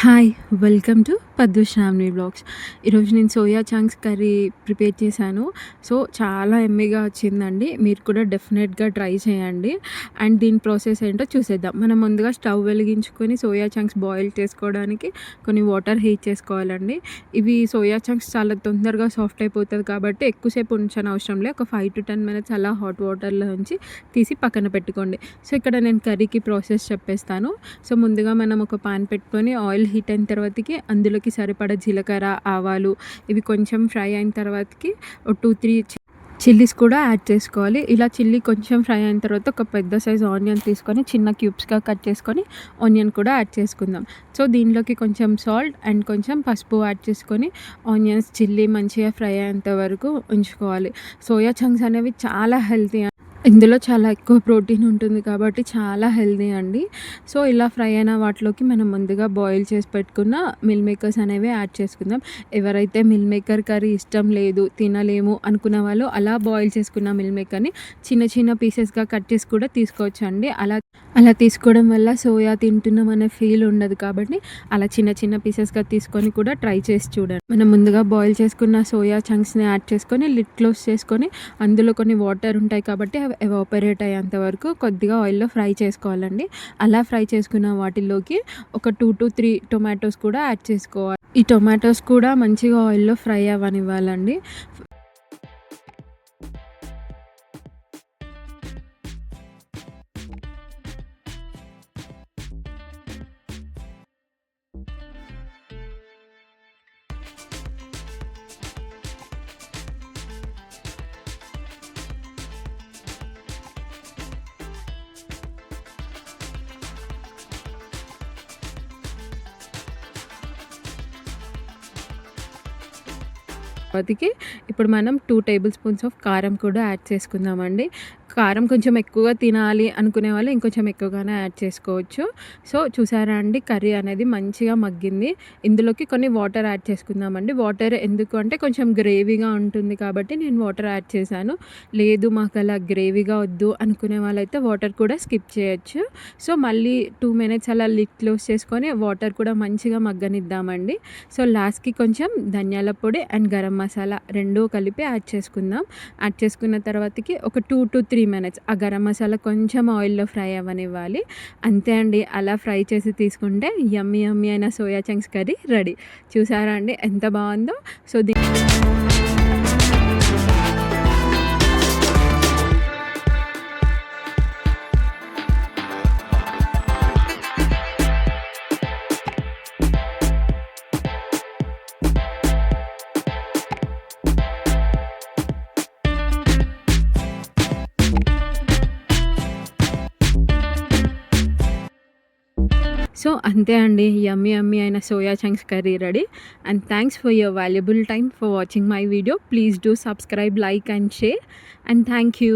Hi! Welcome to పద్దు Shravani vlogs. ఈరోజు నేను సోయా చంక్స్ కర్రీ ప్రిపేర్ చేశాను. సో, చాలా యమ్మీగా వచ్చిందండి. మీరు కూడా డెఫినెట్‌గా ట్రై చేయండి. అండ్ దీని ప్రాసెస్ ఏంటో చూసేద్దాం. మనం ముందుగా స్టవ్ వెలిగించుకొని సోయా చంక్స్ బాయిల్ చేసుకోవడానికి కొన్ని వాటర్ హీట్ చేసుకోవాలండి. ఇవి సోయా చంక్స్ చాలా తొందరగా సాఫ్ట్ అయిపోతది కాబట్టి ఎక్కువసేపు ఉంచనవసరం లే. ఒక 5-10 మినిట్స్ అలా హాట్ వాటర్‌లో ఉంచి తీసి పక్కన పెట్టుకోండి. సో, ఇక్కడ నేను కర్రీకి ప్రాసెస్ చెప్పేస్తాను. సో, ముందుగా మనం ఒక పాన్ పెట్టుకొని ఆయిల్ హీట్ అయిన తర్వాతకి అందులోకి సరిపడా జీలకర్ర, ఆవాలు ఇవి కొంచెం ఫ్రై అయిన తర్వాతకి ఓ 2-3 చిల్లీస్ కూడా యాడ్ చేసుకోవాలి. ఇలా చిల్లీ కొంచెం ఫ్రై అయిన తర్వాత ఒక పెద్ద సైజ్ ఆనియన్ తీసుకొని చిన్న క్యూబ్స్‌గా కట్ చేసుకొని ఆనియన్ కూడా యాడ్ చేసుకుందాం. సో, దీనిలోకి కొంచెం సాల్ట్ అండ్ కొంచెం పసుపు యాడ్ చేసుకొని ఆనియన్స్, చిల్లీ మంచిగా ఫ్రై అయ్యేంత వరకు ఉంచుకోవాలి. సోయా చంక్స్ అనేవి చాలా హెల్తీ. ఇందులో చాలా ఎక్కువ ప్రోటీన్ ఉంటుంది కాబట్టి చాలా హెల్తీ అండి. సో, ఇలా ఫ్రై అయిన వాటిలోకి మనం ముందుగా బాయిల్ చేసి పెట్టుకున్న మిల్ మేకర్స్ అనేవి యాడ్ చేసుకుందాం. ఎవరైతే మిల్ మేకర్ కర్రీ ఇష్టం లేదు, తినలేము అనుకున్న వాళ్ళు అలా బాయిల్ చేసుకున్న మిల్ మేకర్‌ని చిన్న చిన్న పీసెస్‌గా కట్ చేసి కూడా తీసుకోవచ్చండి. అలా తీసుకోవడం వల్ల సోయా తింటున్నాం అనే ఫీల్ ఉండదు కాబట్టి అలా చిన్న చిన్న పీసెస్‌గా తీసుకొని కూడా ట్రై చేసి చూడండి. మనం ముందుగా బాయిల్ చేసుకున్న సోయా చంక్స్‌ని యాడ్ చేసుకొని లిడ్ క్లోజ్ చేసుకొని అందులో కొన్ని వాటర్ ఉంటాయి కాబట్టి అవి ఎవాపరేట్ అయ్యేంత వరకు కొద్దిగా ఆయిల్‌లో ఫ్రై చేసుకోవాలండి. అలా ఫ్రై చేసుకున్న వాటిల్లోకి ఒక 2-3 టొమాటోస్ కూడా యాడ్ చేసుకోవాలి. ఈ టొమాటోస్ కూడా మంచిగా ఆయిల్‌లో ఫ్రై అవ్వనివ్వాలండి. తర్వాతకి ఇప్పుడు మనం 2 టేబుల్ స్పూన్స్ ఆఫ్ కారం కూడా యాడ్ చేసుకుందామండి. కారం కొంచెం ఎక్కువగా తినాలి అనుకునే వాళ్ళు ఇంకొంచెం ఎక్కువగానే యాడ్ చేసుకోవచ్చు. సో, చూసారా అండి కర్రీ అనేది మంచిగా మగ్గింది. ఇందులోకి కొన్ని వాటర్ యాడ్ చేసుకుందామండి. వాటర్ ఎందుకు అంటే కొంచెం గ్రేవీగా ఉంటుంది కాబట్టి నేను వాటర్ యాడ్ చేశాను. లేదు మాకు అలా గ్రేవీగా వద్దు అనుకునే వాళ్ళైతే వాటర్ కూడా స్కిప్ చేయొచ్చు. సో, మళ్ళీ 2 మినిట్స్ అలా లిడ్ క్లోజ్ చేసుకొని వాటర్ కూడా మంచిగా మగ్గనిద్దామండి. సో, లాస్ట్‌కి కొంచెం ధనియాల పొడి అండ్ గరం మసాలా 2 కలిపి యాడ్ చేసుకుందాం. యాడ్ చేసుకున్న తర్వాతకి ఒక 2-3 మినిట్స్ ఆ గరం మసాలా కొంచెం ఆయిల్‌లో ఫ్రై అవ్వనివ్వాలి. అంతే అండి. అలా ఫ్రై చేసి తీసుకుంటే యమ్మీ యమ్మీ అయిన సోయా చంక్స్ కర్రీ రెడీ. చూసారా అండి ఎంత బావుందో? సో, సో, అంతే అండి. యమ్మీ యమ్మీ అయిన soya chunks curry ready. And thanks for your valuable time for watching my video. Please do subscribe, like and share. And thank you.